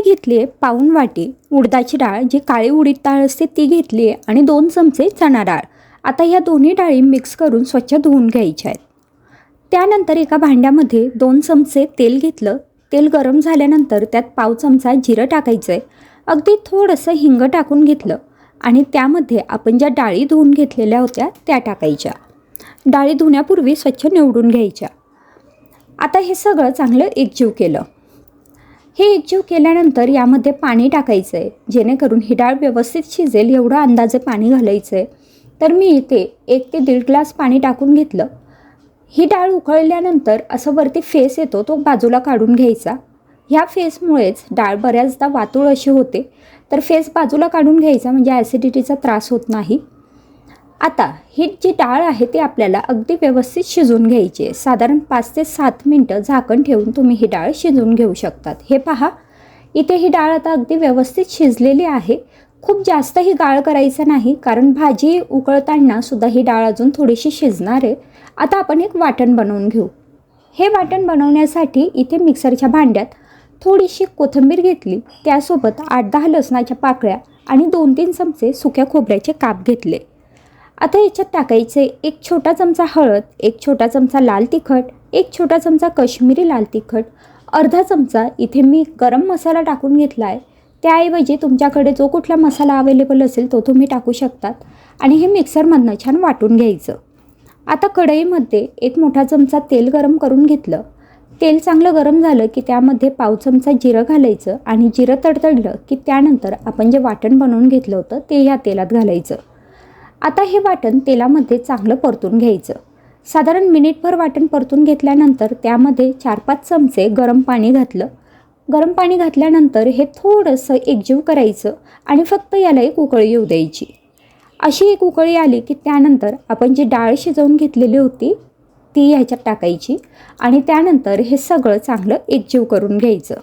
घेतली आहे पाऊण वाटी उडदाची डाळ, जी काळी उडीद डाळ असते ती घेतली आहे, आणि 2 चमचे चणा डाळ. आता ह्या दोन्ही डाळी मिक्स करून स्वच्छ धुवून घ्यायच्या आहेत. त्यानंतर एका भांड्यामध्ये 2 चमचे तेल घेतलं. तेल गरम झाल्यानंतर त्यात पाव चमचा जिरं टाकायचं आहे. अगदी थोडंसं हिंग टाकून घेतलं आणि त्यामध्ये आपण ज्या डाळी धुवून घेतलेल्या होत्या त्या टाकायच्या. डाळी धुण्यापूर्वी स्वच्छ निवडून घ्यायच्या. आता हे सगळं चांगलं एकजीव केलं. हे एकजीव केल्यानंतर यामध्ये पाणी टाकायचं आहे, जेणेकरून ही डाळ व्यवस्थित शिजेल एवढं अंदाजे पाणी घालायचं आहे. तर मी इथे 1 ते 1.5 ग्लास पाणी टाकून घेतलं. ही डाळ उकळल्यानंतर असं वरती फेस येतो, तो बाजूला काढून घ्यायचा. ह्या फेसमुळेच डाळ बऱ्याचदा वातूळ अशी होते, तर फेस बाजूला काढून घ्यायचा म्हणजे ॲसिडिटीचा त्रास होत नाही. आता ही जी डाळ आहे ती आपल्याला अगदी व्यवस्थित शिजवून घ्यायची आहे. साधारण 5 ते 7 मिनटं झाकण ठेवून तुम्ही ही डाळ शिजवून घेऊ शकतात. हे पहा, इथे ही डाळ आता अगदी व्यवस्थित शिजलेली आहे. खूप जास्त ही गाळ करायचं नाही, कारण भाजी उकळताना सुद्धा ही डाळ अजून थोडीशी शिजणार आहे. आता आपण एक वाटण बनवून घेऊ. हे वाटण बनवण्यासाठी इथे मिक्सरच्या भांड्यात थोडीशी कोथिंबीर घेतली, त्यासोबत 8-10 लसणाच्या पाकळ्या आणि 2-3 चमचे सुक्या खोबऱ्याचे काप घेतले. आता याच्यात टाकायचे 1 छोटा चमचा हळद, 1 छोटा चमचा लाल तिखट, 1 छोटा चमचा कश्मीरी लाल तिखट, अर्धा चमचा इथे मी गरम मसाला टाकून घेतला आहे. त्याऐवजी तुमच्याकडे जो कुठला मसाला अवेलेबल असेल तो तुम्ही टाकू शकतात. आणि हे मिक्सरमधनं छान वाटून घ्यायचं. आता कढईमध्ये 1 मोठा चमचा तेल गरम करून घेतलं. तेल चांगलं गरम झालं की त्यामध्ये पाव चमचा जिरं घालायचं, आणि जिरं तडतडलं की त्यानंतर आपण जे वाटण बनवून घेतलं होतं ते ह्या तेलात घालायचं. आता हे वाटण तेलामध्ये चांगलं परतून घ्यायचं. साधारण मिनिटभर वाटण परतून घेतल्यानंतर त्यामध्ये 4-5 चमचे गरम पाणी घातलं. गरम पाणी घातल्यानंतर हे थोडंसं एकजीव करायचं आणि फक्त याला एक उकळी येऊ द्यायची. अशी एक उकळी आली की त्यानंतर आपण जी डाळ शिजवून घेतलेली होती ती ह्याच्यात टाकायची, आणि त्यानंतर हे सगळं चांगलं एकजीव करून घ्यायचं.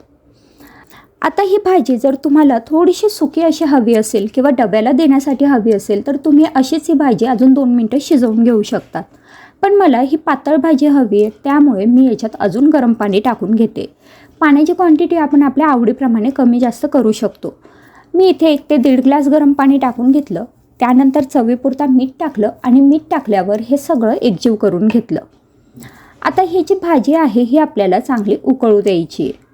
आता ही भाजी जर तुम्हाला थोडीशी सुकी अशी हवी असेल किंवा डब्याला देण्यासाठी हवी असेल तर तुम्ही अशीच ही भाजी अजून 2 मिनटं शिजवून घेऊ शकतात. पण मला ही पातळ भाजी हवी आहे, त्यामुळे मी याच्यात अजून गरम पाणी टाकून घेते. पाण्याची क्वांटिटी आपण आपल्या आवडीप्रमाणे कमी जास्त करू शकतो. मी इथे 1 ते 1.5 ग्लास गरम पाणी टाकून घेतलं. त्यानंतर चवीपुरता मीठ टाकलं, आणि मीठ टाकल्यावर हे सगळं एकजीव करून घेतलं. आता ही जी भाजी आहे ही आपल्याला चांगली उकळू द्यायची आहे.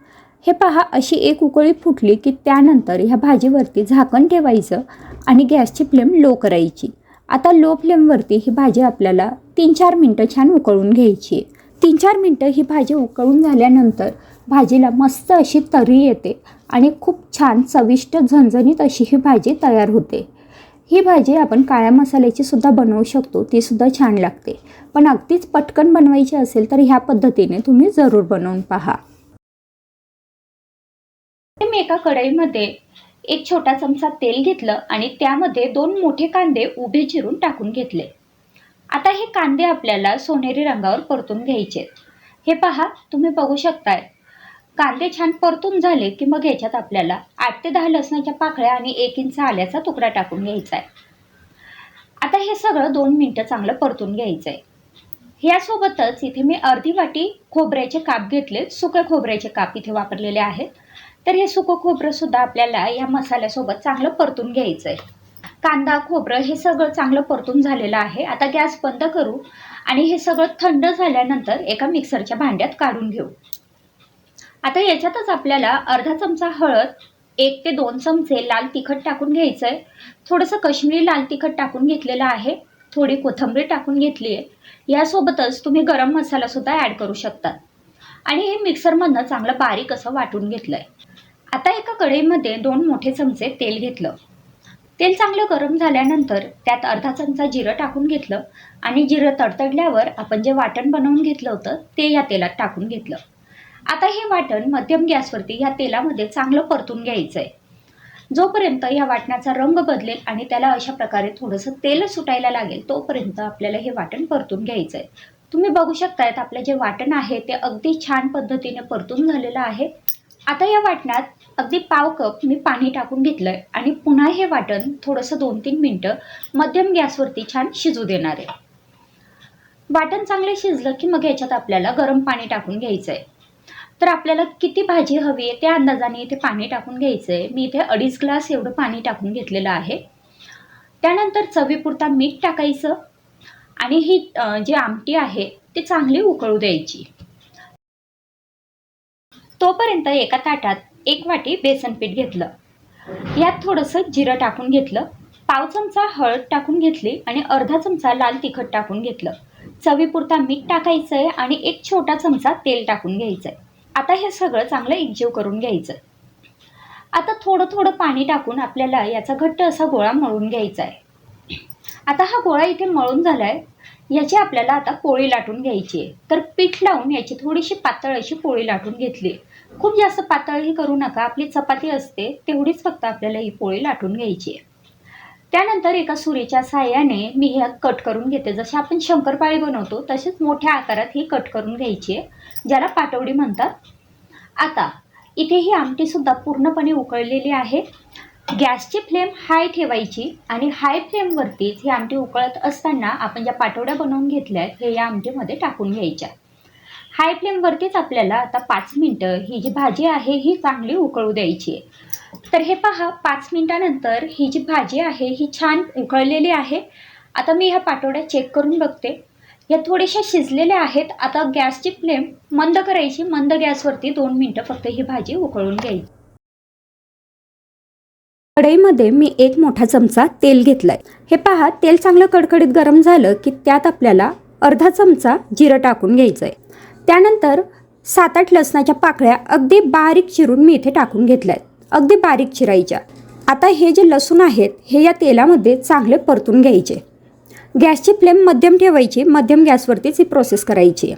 हे पहा, अशी एक उकळी फुटली की त्यानंतर ह्या भाजीवरती झाकण ठेवायचं आणि गॅसची फ्लेम लो करायची. आता लो फ्लेमवरती ही भाजी आपल्याला 3-4 मिनटं छान उकळून घ्यायची आहे. 3-4 मिनटं ही भाजी उकळून झाल्यानंतर भाजीला मस्त अशी तरी येते आणि खूप छान चविष्ट झणझणीत अशी ही भाजी तयार होते. ही भाजी आपण काळ्या मसाल्याची सुद्धा बनवू शकतो, ती सुद्धा छान लागते. पण अगदीच पटकन बनवायची असेल तर ह्या पद्धतीने तुम्ही जरूर बनवून पहा. मी एका कढईमध्ये 1 छोटा चमचा तेल घेतलं आणि त्यामध्ये 2 मोठे कांदे उभे चिरून टाकून घेतले. आता हे कांदे आपल्याला सोनेरी रंगावर परतून घ्यायचे. हे पहा, तुम्ही बघू शकताय, कांदे छान परतून झाले की मग ह्याच्यात आपल्याला 8 ते 10 लसणाच्या पाकळ्या आणि 1 इंच आल्याचा तुकडा टाकून घ्यायचा आहे. आता हे सगळं 2 मिनटं चांगलं परतून घ्यायचं आहे. ह्यासोबतच इथे मी अर्धी वाटी खोबऱ्याचे काप घेतले, सुके खोबऱ्याचे काप इथे वापरलेले आहेत. तर हे सुकं खोबरं सुद्धा आपल्याला या मसाल्यासोबत चांगलं परतून घ्यायचं आहे. कांदा, खोबरं हे सगळं चांगलं परतून झालेलं आहे. आता गॅस बंद करू आणि हे सगळं थंड झाल्यानंतर एका मिक्सरच्या भांड्यात काढून घेऊ. आता याच्यातच आपल्याला अर्धा चमचा हळद, 1 ते 2 चमचे लाल तिखट टाकून घ्यायचं आहे. थोडंसं कश्मीरी लाल तिखट टाकून घेतलेलं आहे. थोडी कोथिंबीर टाकून घेतली आहे. यासोबतच तुम्ही गरम मसाला सुद्धा ॲड करू शकता. आणि हे मिक्सरमधनं चांगलं बारीक असं वाटून घेतलं आहे. आता एका कढईमध्ये 2 मोठे चमचे तेल घेतलं. तेल चांगलं गरम झाल्यानंतर त्यात अर्धा चमचा जिरं टाकून घेतलं, आणि जिरं तडतडल्यावर आपण जे वाटण बनवून घेतलं होतं ते या तेलात टाकून घेतलं. आता हे वाटण मध्यम गॅसवरती या तेलामध्ये चांगलं परतून घ्यायचं आहे. जोपर्यंत या वाटणाचा रंग बदलेल आणि त्याला अशा प्रकारे थोडंसं तेल सुटायला लागेल तोपर्यंत आपल्याला हे वाटण परतून घ्यायचं आहे. तुम्ही बघू शकतायत आपलं जे वाटण आहे ते अगदी छान पद्धतीने परतून झालेलं आहे. आता या वाटणात अगदी पाव कप मी पाणी टाकून घेतलंय आणि पुन्हा हे वाटण थोडंसं 2-3 मिनटं मध्यम गॅसवरती छान शिजू देणार आहे. वाटण चांगले शिजलं की मग याच्यात आपल्याला गरम पाणी टाकून घ्यायचं आहे. तर आपल्याला किती भाजी हवी आहे त्या अंदाजाने इथे पाणी टाकून घ्यायचं आहे. मी इथे 2.5 ग्लास एवढं पाणी टाकून घेतलेलं आहे. त्यानंतर चवीपुरता मीठ टाकायचं आणि ही जी आमटी आहे ती चांगली उकळू द्यायची. तोपर्यंत एका ताटात 1 वाटी बेसन पीठ घेतलं. यात थोडंसं जिरं टाकून घेतलं, पाव चमचा हळद टाकून घेतली आणि अर्धा चमचा लाल तिखट टाकून घेतलं. चवीपुरता मीठ टाकायचं आहे आणि 1 छोटा चमचा तेल टाकून घ्यायचं आहे. आता हे सगळं चांगलं एकजीव करून घ्यायचं. आता थोडं थोडं पाणी टाकून आपल्याला याचा घट्ट असा गोळा मळून घ्यायचा आहे. आता हा गोळा इथे मळून झाला आहे. याची आपल्याला आता पोळी लाटून घ्यायची आहे. तर पीठ लावून याची थोडीशी पातळ अशी पोळी लाटून घेतली. खूप जास्त पातळही करू नका, आपली चपाती असते तेवढीच फक्त आपल्याला ही पोळी लाटून घ्यायची आहे. त्यानंतर एका सुरीच्या साहाय्याने मी ह्या कट करून घेते. जसे आपण शंकरपाळी बनवतो तसेच मोठ्या आकारात ही कट करून घ्यायची आहे, ज्याला पाटवडी म्हणतात. आता इथे ही आमटीसुद्धा पूर्णपणे उकळलेली आहे. गॅसची फ्लेम हाय ठेवायची आणि हाय फ्लेमवरतीच ही आमटी उकळत असताना आपण ज्या पाटवड्या बनवून घेतल्या आहेत हे या आमटीमध्ये टाकून घ्यायच्या. हाय फ्लेमवरतीच आपल्याला आता 5 मिनटं ही जी भाजी आहे ही चांगली उकळू द्यायची आहे. तर हे पहा, 5 मिनटानंतर ही जी भाजी आहे ही छान उकळलेली आहे. आता मी ह्या पाटवड्या चेक करून बघते. या थोड्याशा शिजलेल्या आहेत. आता गॅसची फ्लेम मंद करायची. मंद गॅसवरती 2 मिनटं फक्त ही भाजी उकळून घ्यायची. कढईमध्ये मी 1 मोठा चमचा तेल घेतलाय. हे पहा, तेल चांगलं कडकडीत गरम झालं की त्यात आपल्याला अर्धा चमचा जिरं टाकून घ्यायचं आहे. त्यानंतर 7-8 लसणाच्या पाकळ्या अगदी बारीक चिरून मी इथे टाकून घेतल्या आहेत. अगदी बारीक चिरायच्या. आता हे जे लसूण आहेत हे या तेलामध्ये चांगले परतून घ्यायचे. गॅसची फ्लेम मध्यम ठेवायची. मध्यम गॅसवरतीच ही प्रोसेस करायची.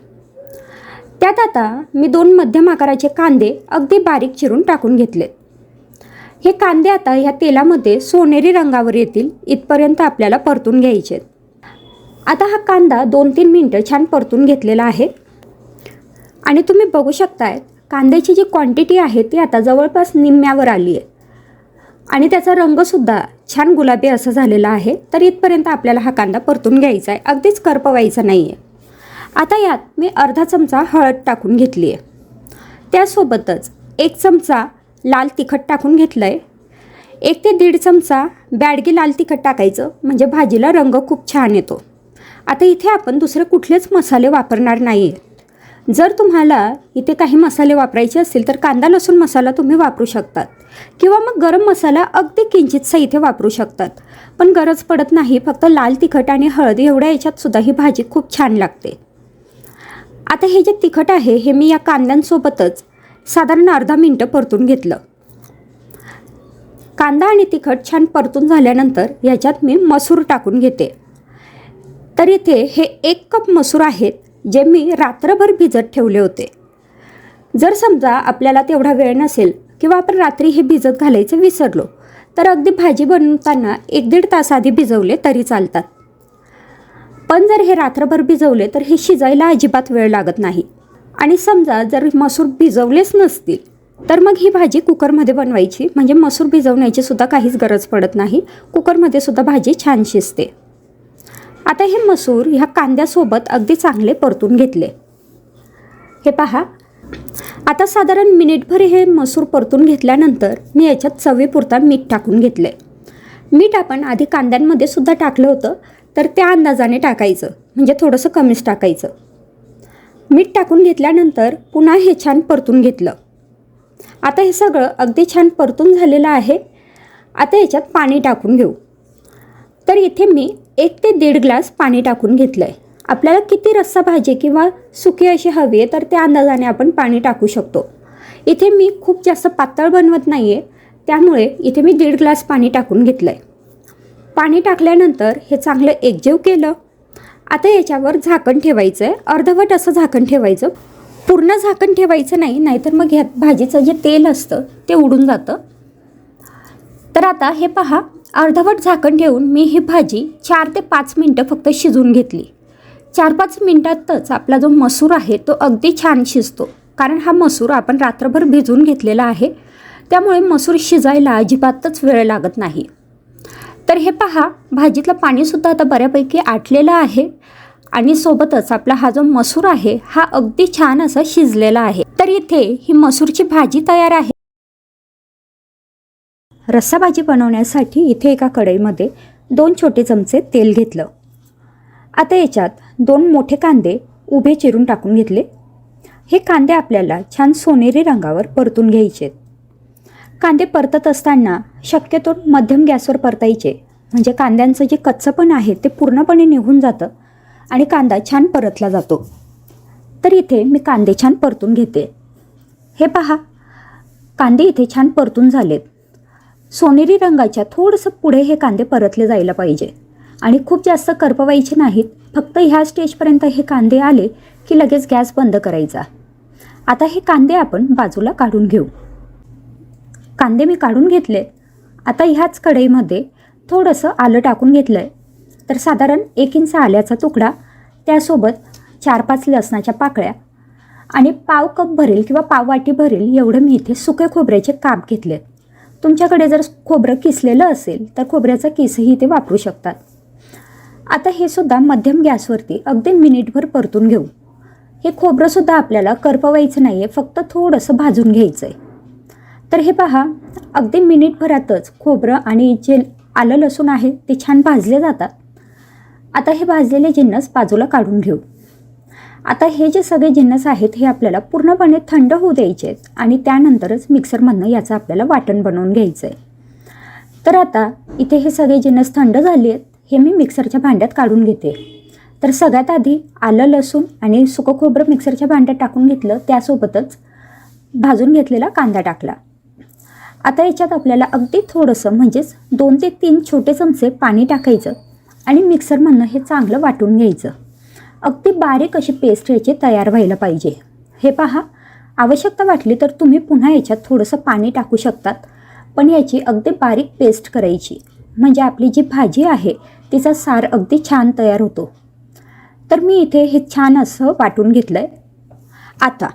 त्यात आता मी 2 मध्यम आकाराचे कांदे अगदी बारीक चिरून टाकून घेतले. हे कांदे आता ह्या तेलामध्ये सोनेरी रंगावर येतील इथपर्यंत आपल्याला परतून घ्यायचे. आता हा कांदा 2-3 मिनटं छान परतून घेतलेला आहे आणि तुम्ही बघू शकताय कांद्याची जी क्वांटिटी आहे ती आता जवळपास निम्म्यावर आली आहे आणि त्याचा रंगसुद्धा छान गुलाबी असा झालेला आहे. तर इथपर्यंत आपल्याला हा कांदा परतून घ्यायचा आहे, अगदीच करपवायचा नाही आहे. आता यात मी अर्धा चमचा हळद टाकून घेतली आहे. त्यासोबतच 1 चमचा लाल तिखट टाकून घेतलं आहे. 1 ते 1.5 चमचा बॅडगी लाल तिखट टाकायचं, म्हणजे भाजीला रंग खूप छान येतो. आता इथे आपण दुसरे कुठलेच मसाले वापरणार नाही आहेत. जर तुम्हाला इथे काही मसाले वापरायचे असतील तर कांदा लसूण मसाला तुम्ही वापरू शकतात किंवा मग गरम मसाला अगदी किंचितसा इथे वापरू शकतात. पण गरज पडत नाही. फक्त लाल तिखट आणि हळद एवढ्या याच्यात सुद्धा ही भाजी खूप छान लागते. आता हे जे तिखट आहे हे मी या कांद्यांसोबतच साधारण अर्धा मिनटं परतून घेतलं. कांदा आणि तिखट छान परतून झाल्यानंतर याच्यात मी मसूर टाकून घेते. तर इथे हे 1 कप मसूर आहेत जे मी रात्रभर भिजत ठेवले होते. जर समजा आपल्याला तेवढा वेळ नसेल किंवा आपण रात्री हे भिजत घालायचं विसरलो तर अगदी भाजी बनवताना 1-1.5 तास आधी भिजवले तरी चालतात. पण जर हे रात्रभर भिजवले तर हे शिजायला अजिबात वेळ लागत नाही. आणि समजा जर मसूर भिजवलेच नसतील तर मग ही भाजी कुकरमध्ये बनवायची, म्हणजे मसूर भिजवण्याची सुद्धा काहीच गरज पडत नाही. कुकरमध्ये सुद्धा भाजी छान शिजते. आता हे मसूर ह्या कांद्यासोबत अगदी चांगले परतून घेतले. हे पहा, आता साधारण मिनिटभर हे मसूर परतून घेतल्यानंतर मी याच्यात चवीपुरता मीठ टाकून घेतले. मीठ आपण आधी कांद्यांमध्ये सुद्धा टाकलं होतं तर त्या अंदाजाने टाकायचं, म्हणजे थोडंसं कमीच टाकायचं. मीठ टाकून घेतल्यानंतर पुन्हा हे छान परतून घेतलं. आता हे सगळं अगदी छान परतून झालेलं आहे. आता याच्यात पाणी टाकून घेऊ. तर इथे मी 1 ते 1.5 ग्लास पाणी टाकून घेतलं आहे. आपल्याला किती रस्सा भाजी किंवा सुकी अशी हवी आहे तर त्या अंदाजाने आपण पाणी टाकू शकतो. इथे मी खूप जास्त पातळ बनवत नाही आहे, त्यामुळे इथे मी 1.5 ग्लास पाणी टाकून घेतलं आहे. पाणी टाकल्यानंतर हे चांगलं एकजीव केलं. आता याच्यावर झाकण ठेवायचं आहे. अर्धवट असं झाकण ठेवायचं, पूर्ण झाकण ठेवायचं नाही, नाहीतर मग ह्यात भाजीचं जे तेल असतं ते उडून जातं. तर आता हे पहा, अर्धवट झाकण ठेवून मी ही भाजी 4 ते 5 मिनटं फक्त शिजवून घेतली. 4-5 मिनटातच आपला जो मसूर आहे तो अगदी छान शिजतो, कारण हा मसूर आपण रात्रभर भिजवून घेतलेला आहे. त्यामुळे मसूर शिजायला अजिबातच वेळ लागत नाही. तर हे पहा, भाजीतलं पाणीसुद्धा आता बऱ्यापैकी आटलेलं आहे आणि सोबतच आपला हा जो मसूर आहे हा अगदी छान असा शिजलेला आहे. तर इथे ही मसूरची भाजी तयार आहे. रस्सा भाजी बनवण्यासाठी इथे एका कढईमध्ये 2 छोटे चमचे तेल घेतलं. आता याच्यात 2 मोठे कांदे उभे चिरून टाकून घेतले. हे कांदे आपल्याला छान सोनेरी रंगावर परतून घ्यायचे. कांदे परतत असताना शक्यतो मध्यम गॅसवर परतायचे, म्हणजे कांद्यांचं जे कच्चंपण आहे ते पूर्णपणे निघून जातं आणि कांदा छान परतला जातो. तर इथे मी कांदे छान परतून घेते. हे पहा, कांदे इथे छान परतून झालेत. सोनेरी रंगाच्या थोडंसं पुढे हे कांदे परतले जायला पाहिजे आणि खूप जास्त करपवायचे नाहीत. फक्त ह्या स्टेजपर्यंत हे कांदे आले की लगेच गॅस बंद करायचा. आता हे कांदे आपण बाजूला काढून घेऊ. कांदे मी काढून घेतले. आता ह्याच कढईमध्ये थोडंसं आलं टाकून घेतलं आहे. तर साधारण 1 इंच आल्याचा तुकडा, त्यासोबत 4-5 लसणाच्या पाकळ्या आणि पाव कप भरेल किंवा पाव वाटी भरेल एवढं मी इथे सुके खोबऱ्याचे काप घेतले. तुमच्याकडे जर खोबरं किसलेलं असेल तर खोबऱ्याचा किसही इथे वापरू शकतात. आता हे सुद्धा मध्यम गॅसवरती अगदी मिनिटभर परतून घेऊ. हे खोबरंसुद्धा आपल्याला करपवायचं नाही आहे, फक्त थोडंसं भाजून घ्यायचं आहे. तर हे पहा, अगदी मिनिटभरातच खोबरं आणि जे आलं लसूण आहे ते छान भाजले जातात. आता हे भाजलेले जिन्नस बाजूला काढून घेऊ. आता हे जे सगळे जिन्नस आहेत हे आपल्याला पूर्णपणे थंड होऊ द्यायचे आहेत आणि त्यानंतरच मिक्सरमधनं याचं आपल्याला वाटण बनवून घ्यायचं आहे. तर आता इथे हे सगळे जिन्नस थंड झाले आहेत. हे मी मिक्सरच्या भांड्यात काढून घेते. तर सगळ्यात आधी आलं लसूण आणि सुकं खोबरं मिक्सरच्या भांड्यात टाकून घेतलं, त्यासोबतच भाजून घेतलेला कांदा टाकला. आता याच्यात आपल्याला अगदी थोडंसं म्हणजेच 2 ते 3 छोटे चमचे पाणी टाकायचं आणि मिक्सरमधनं हे चांगलं वाटून घ्यायचं. अगदी बारीक अशी पेस्ट याची तयार व्हायला पाहिजे. हे पहा, आवश्यकता वाटली तर तुम्ही पुन्हा याच्यात थोडंसं पाणी टाकू शकतात, पण याची अगदी बारीक पेस्ट करायची, म्हणजे आपली जी भाजी आहे तिचा सार अगदी छान तयार होतो. तर मी इथे हे छान असं वाटून घेतलं आहे. आता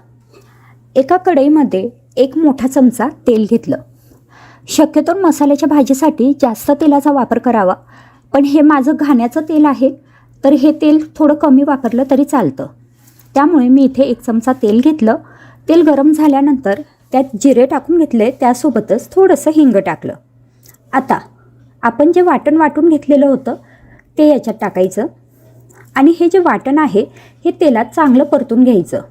एका कढईमध्ये 1 मोठा चमचा तेल घेतलं. शक्यतो मसाल्याच्या भाजीसाठी जास्त तेलाचा वापर करावा, पण हे माझं घाण्याचं तेल आहे, तर हे तेल थोडं कमी वापरलं तरी चालतं. त्यामुळे मी इथे 1 चमचा तेल घेतलं. तेल गरम झाल्यानंतर त्यात जिरे टाकून घेतले, त्यासोबतच थोडंसं हिंग टाकलं. आता आपण जे वाटण वाटून घेतलेलं होतं ते याच्यात टाकायचं आणि हे जे वाटण आहे हे तेलात चांगलं परतून घ्यायचं.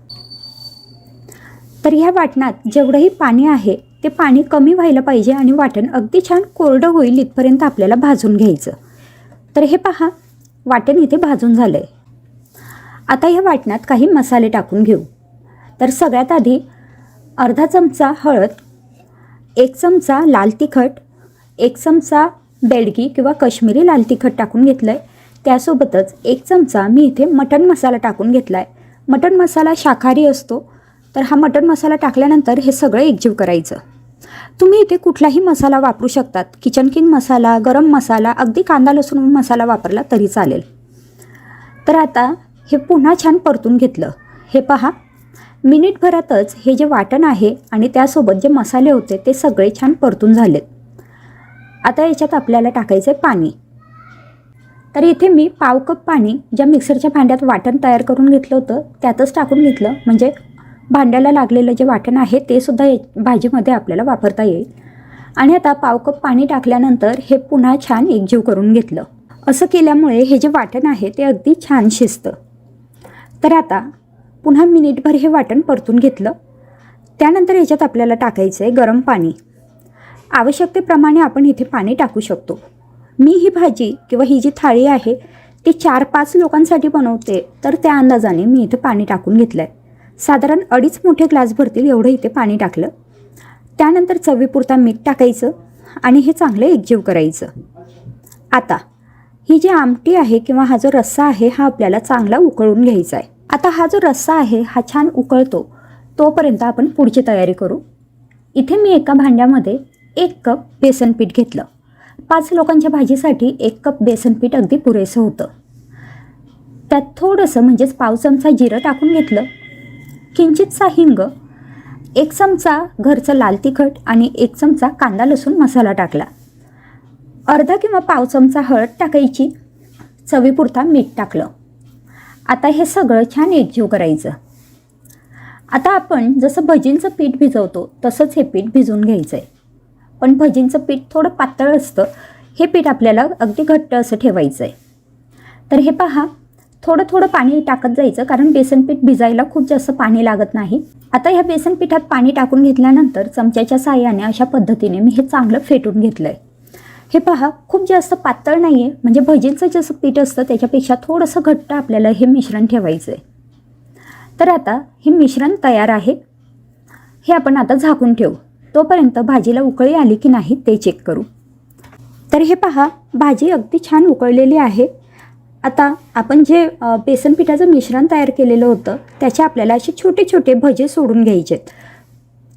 तर ह्या वाटणात जेवढंही पाणी आहे ते पाणी कमी व्हायला पाहिजे आणि वाटण अगदी छान कोरडं होईल इथपर्यंत आपल्याला भाजून घ्यायचं. तर हे पहा, वाटण इथे भाजून झालं आहे. आता ह्या वाटणात काही मसाले टाकून घेऊ. तर सगळ्यात आधी अर्धा चमचा हळद, 1 चमचा लाल तिखट, 1 चमचा बेडगी किंवा काश्मीरी लाल तिखट टाकून घेतलं आहे. त्यासोबतच 1 चमचा मी इथे मटण मसाला टाकून घेतला आहे. मटण मसाला शाकाहारी असतो, तर हा मटण मसाला टाकल्यानंतर हे सगळं एकजीव करायचं. तुम्ही इथे कुठलाही मसाला वापरू शकतात. किचन किंग मसाला, गरम मसाला, अगदी कांदा लसूण मसाला वापरला तरी चालेल. तर आता हे पुन्हा छान परतून घेतलं. हे पहा, मिनिटभरातच हे जे वाटण आहे आणि त्यासोबत जे मसाले होते ते सगळे छान परतून झालेत. आता याच्यात आपल्याला टाकायचं आहे पाणी. तर इथे मी पाव कप पाणी ज्या मिक्सरच्या भांड्यात वाटण तयार करून घेतलं होतं त्यातच टाकून घेतलं, म्हणजे भांड्याला लागलेलं जे वाटण आहे ते सुद्धा भाजीमध्ये आपल्याला वापरता येईल. आणि आता पाव कप पाणी टाकल्यानंतर हे पुन्हा छान एकजीव करून घेतलं. असं केल्यामुळे हे जे वाटण आहे ते अगदी छान शिजतं. तर आता पुन्हा मिनिटभर हे वाटण परतून घेतलं. त्यानंतर याच्यात आपल्याला टाकायचं आहे गरम पाणी. आवश्यकतेप्रमाणे आपण इथे पाणी टाकू शकतो. मी ही भाजी किंवा ही जी थाळी आहे ती 4-5 लोकांसाठी बनवते, तर त्या अंदाजाने मी इथे पाणी टाकून घेतलं आहे. साधारण 2.5 मोठे ग्लास भरतील एवढं इथे पाणी टाकलं. त्यानंतर चवीपुरता मीठ टाकायचं आणि हे चांगलं एकजीव करायचं. आता ही जी आमटी आहे किंवा हा जो रस्सा आहे हा आपल्याला चांगला उकळून घ्यायचा आहे. आता हा जो रस्सा आहे हा छान उकळतो तोपर्यंत आपण पुढची तयारी करू. इथे मी एका भांड्यामध्ये 1 कप बेसन पीठ घेतलं. 5 लोकांच्या भाजीसाठी 1 कप बेसन पीठ अगदी पुरेसं होतं. त्यात थोडंसं म्हणजेच पाव चमचा जिरं टाकून घेतलं, किंचितसा हिंग, 1 चमचा घरचं लाल तिखट आणि 1 चमचा कांदा लसूण मसाला टाकला. अर्धा किंवा पाव चमचा हळद टाकायची, चवीपुरता मीठ टाकलं. आता हे सगळं छान एकजीव करायचं. आता आपण जसं भजींचं पीठ भिजवतो तसंच हे पीठ भिजवून घ्यायचं आहे. पण भजींचं पीठ थोडं पातळ असतं, हे पीठ आपल्याला अगदी घट्ट असं ठेवायचं आहे. तर हे पहा, थोडं थोडं पाणी टाकत जायचं, कारण बेसन पीठ भिजायला खूप जास्त पाणी लागत नाही. आता ह्या बेसन पिठात पाणी टाकून घेतल्यानंतर चमच्याच्या साहाय्याने अशा पद्धतीने मी हे चांगलं फेटून घेतलं आहे. हे पहा, खूप जास्त पातळ नाही आहे, म्हणजे भजींचं जसं पीठ असतं त्याच्यापेक्षा थोडंसं घट्ट आपल्याला हे मिश्रण ठेवायचं आहे. तर आता हे मिश्रण तयार आहे. हे आपण आता झाकून ठेवू. तोपर्यंत भाजीला उकळी आली की नाही ते चेक करू. तर हे पहा, भाजी अगदी छान उकळलेली आहे. आता आपण जे बेसन पिठाचं मिश्रण तयार केलेलं होतं त्याचे आपल्याला असे छोटे छोटे भजे सोडून घ्यायचे आहेत.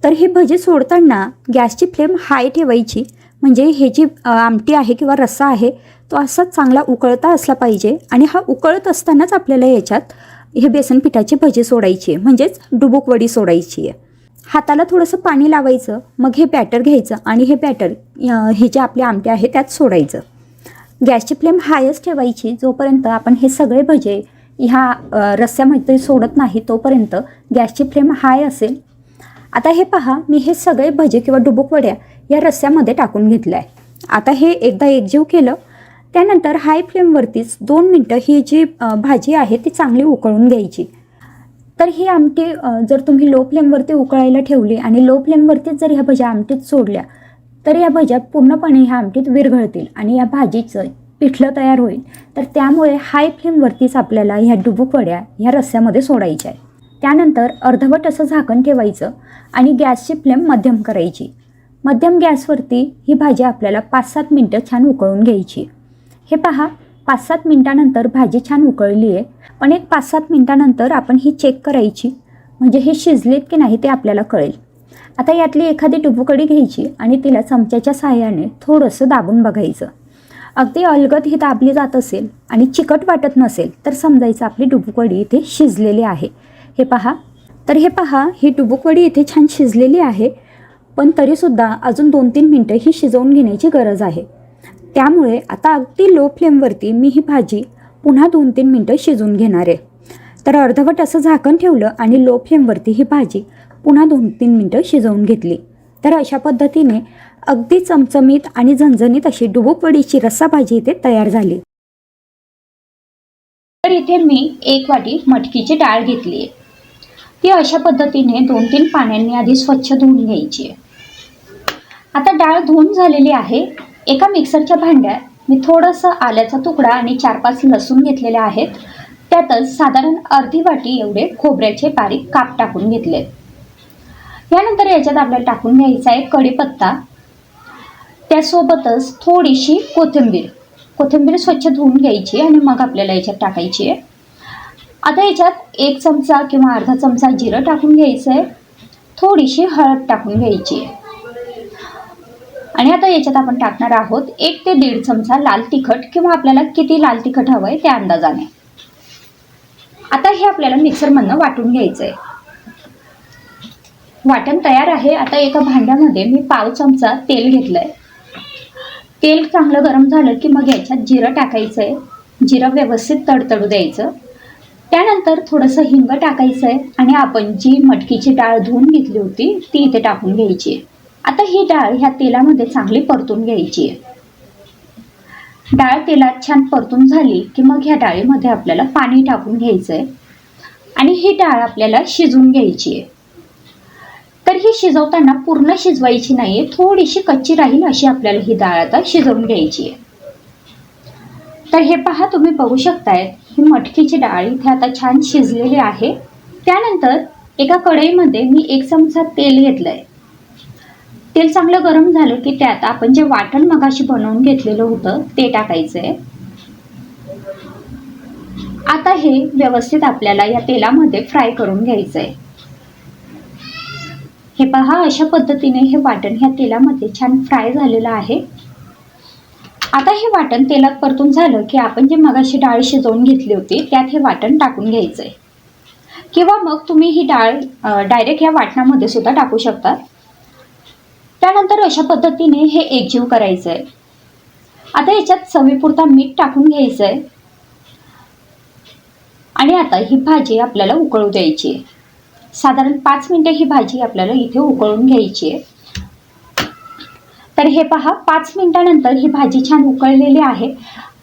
तर हे भजे सोडताना गॅसची फ्लेम हाय ठेवायची, म्हणजे हे जी आमटी आहे किंवा रस्सा आहे तो असाच चांगला उकळता असला पाहिजे. आणि हा उकळत असतानाच आपल्याला याच्यात हे बेसन पिठाचे भजे सोडायचे आहे, म्हणजेच डुबुक वडी सोडायची आहे. हाताला थोडंसं पाणी लावायचं, मग हे बॅटर घ्यायचं आणि हे बॅटर हे जे आपले आमटे आहे त्यात सोडायचं. गॅसची फ्लेम हायच ठेवायची. जोपर्यंत आपण हे सगळे भजे ह्या रस्स्यामध्ये सोडत नाही तोपर्यंत गॅसची फ्लेम हाय असेल. आता हे पहा, मी हे सगळे भजे किंवा डुबुक वड्या या रस्स्यामध्ये टाकून घेतलं आहे. आता हे एकदा एकजीव केलं, त्यानंतर हाय फ्लेमवरतीच 2 मिनटं ही जी भाजी आहे ती चांगली उकळून घ्यायची. तर ही आमटी जर तुम्ही लो फ्लेमवरती उकळायला ठेवली आणि लो फ्लेमवरतीच जर ह्या भज्या आमटीत सोडल्या तर या भज्या पूर्णपणे ह्या आमटीत विरघळतील आणि या भाजीचं पिठलं तयार होईल. तर त्यामुळे हाय फ्लेमवरतीच आपल्याला ह्या डुबुक वड्या ह्या रस्स्यामध्ये सोडायच्या आहे. त्यानंतर अर्धवट असं झाकण ठेवायचं आणि गॅसची फ्लेम मध्यम करायची. मध्यम गॅसवरती ही भाजी आपल्याला 5-7 मिनटं छान उकळून घ्यायची. हे पहा, 5-7 मिनटानंतर भाजी छान उकळली आहे. पण एक 5-7 मिनटानंतर आपण ही चेक करायची, म्हणजे हे शिजलेत की नाही ते आपल्याला कळेल. आता यातली एखादी डुबुक वडी घ्यायची आणि तिला चमच्याच्या साहाय्याने थोडंसं दाबून बघायचं. अगदी अलगद ही दाबली जात असेल आणि चिकट वाटत नसेल तर समजायचं आपली डुबुक वडी इथे शिजलेली आहे. हे पहा, तर हे पहा, ही डुबुक वडी इथे छान शिजलेली आहे. पण तरीसुद्धा अजून 2-3 मिनटं ही शिजवून घेण्याची गरज आहे. त्यामुळे आता अगदी लो फ्लेमवरती मी ही भाजी पुन्हा 2-3 मिनटं शिजवून घेणार आहे. तर अर्धवट असं झाकण ठेवलं आणि लो फ्लेमवरती ही भाजी पुन्हा 2-3 मिनटं शिजवून घेतली. तर अशा पद्धतीने अगदी चमचमीत आणि झणझणीत अशी डुबुक वडीची रस्सा भाजी इथे तयार झाली. तर इथे मी 1 वाटी मटकीची डाळ घेतली आहे. ती अशा पद्धतीने 2-3 पाण्याने आधी स्वच्छ धुवून घ्यायची आहे. आता डाळ धुवून झालेली आहे. एका मिक्सरच्या भांड्यात मी थोडंसं आल्याचा तुकडा आणि 4-5 लसूण घेतलेले आहेत. त्यातच साधारण अर्धी वाटी एवढे खोबऱ्याचे बारीक काप टाकून घेतले. यानंतर याच्यात आपल्याला टाकून घ्यायचा आहे कढीपत्ता, त्यासोबतच थोडीशी कोथिंबीर स्वच्छ धुवून घ्यायची आणि मग आपल्याला याच्यात टाकायची आहे. आता याच्यात 1 चमचा किंवा अर्धा चमचा जिरं टाकून घ्यायचं आहे. थोडीशी हळद टाकून घ्यायची आहे आणि आता याच्यात आपण टाकणार आहोत 1 ते 1.5 चमचा लाल तिखट, किंवा आपल्याला किती लाल तिखट हवं आहे त्या अंदाजाने. आता हे आपल्याला मिक्सरमधनं वाटून घ्यायचं आहे. वाटण तयार आहे. आता एका भांड्यामध्ये मी पाव चमचा तेल घेतलं आहे. तेल चांगलं गरम झालं की मग याच्यात जिरं टाकायचं आहे. जिरं व्यवस्थित तडतडू द्यायचं. त्यानंतर थोडंसं हिंग टाकायचं आहे आणि आपण जी मटकीची डाळ धुवून घेतली होती ती इथे टाकून घ्यायची आहे. आता ही डाळ ह्या तेलामध्ये चांगली परतून घ्यायची आहे. डाळ तेलात छान परतून झाली की मग ह्या डाळीमध्ये आपल्याला पाणी टाकून घ्यायचं आहे आणि ही डाळ आपल्याला शिजवून घ्यायची आहे. तर ही शिजवताना पूर्ण शिजवायची नाही आहे, थोडीशी कच्ची राहील अशी आपल्याला ही डाळ आता शिजवून घ्यायची आहे. तर हे पहा, तुम्ही बघू शकताय ही मटकीची डाळ इथे आता छान शिजलेली आहे. त्यानंतर एका कढईमध्ये मी 1 चमचा तेल घेतलं आहे. तेल चांगलं गरम झालं की त्यात आपण जे वाटण मगाशी बनवून घेतलेलं होतं ते टाकायचं आहे. आता हे व्यवस्थित आपल्याला या तेलामध्ये फ्राय करून घ्यायचं आहे. हे पहा, अशा पद्धतीने हे वाटण ह्या तेलामध्ये छान फ्राय झालेलं आहे. आता हे वाटण तेलात परतून झालं की आपण जे मगाशी डाळ शिजवून घेतली होती त्यात हे वाटण टाकून घ्यायचं आहे, किंवा मग तुम्ही ही डाळ डायरेक्ट या वाटणामध्ये सुद्धा टाकू शकता. त्यानंतर अशा पद्धतीने हे एकजीव करायचं आहे. आता याच्यात चवीपुरता मीठ टाकून घ्यायचं आहे आणि आता ही भाजी आपल्याला उकळू द्यायची आहे. साधारण 5 मिनिटं ही भाजी आपल्याला इथे उकळून घ्यायची आहे. तर हे पहा, 5 मिनिटानंतर ही भाजी छान उकळलेली आहे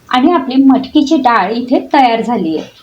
आणि आपली मटकीची डाळ इथे तयार झाली आहे.